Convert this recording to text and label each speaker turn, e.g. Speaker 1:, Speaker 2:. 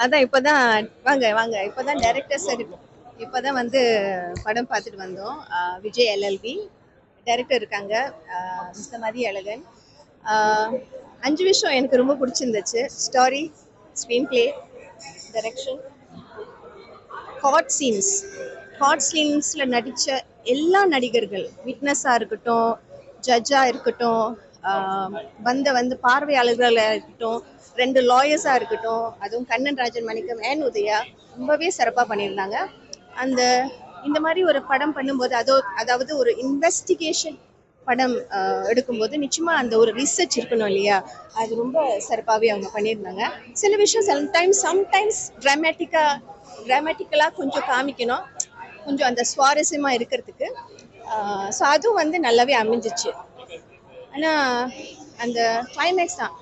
Speaker 1: அதான் இப்போதான் வாங்க வாங்க இப்போதான் டைரக்டர் சார் இப்போதான் வந்து படம் பார்த்துட்டு வந்தோம். விஜய் எல்எல்பி டைரக்டர் இருக்காங்க, மிஸ்டர் மதி அழகன். 5 விஷயம் எனக்கு ரொம்ப பிடிச்சிருந்துச்சு. Story, screenplay, direction, hot scenes. ஹாட் சீன்ஸில் நடித்த எல்லா நடிகர்கள், விட்னஸாக இருக்கட்டும், ஜட்ஜாக இருக்கட்டும், வந்து பார்வையாளர்களாக இருக்கட்டும், 2 லாயர்ஸாக இருக்கட்டும், அதுவும் கண்ணன் ராஜன் மணிக்கம் ஏன் உதயா ரொம்பவே சிறப்பாக பண்ணியிருந்தாங்க. இந்த மாதிரி ஒரு படம் பண்ணும்போது அதாவது ஒரு இன்வெஸ்டிகேஷன் படம் எடுக்கும்போது நிச்சயமாக அந்த ஒரு ரிசர்ச் இருக்கணும் இல்லையா, அது ரொம்ப சிறப்பாகவே அவங்க பண்ணியிருந்தாங்க. சில விஷயம் சம்டைம்ஸ் ட்ராமேட்டிக்கலாக கொஞ்சம் காமிக்கணும், கொஞ்சம் அந்த சுவாரஸ்யமாக இருக்கிறதுக்கு. ஸோ அதுவும் வந்து நல்லாவே அமைஞ்சிச்சு. ஆனால் அந்த கிளைமேக்ஸ் தான்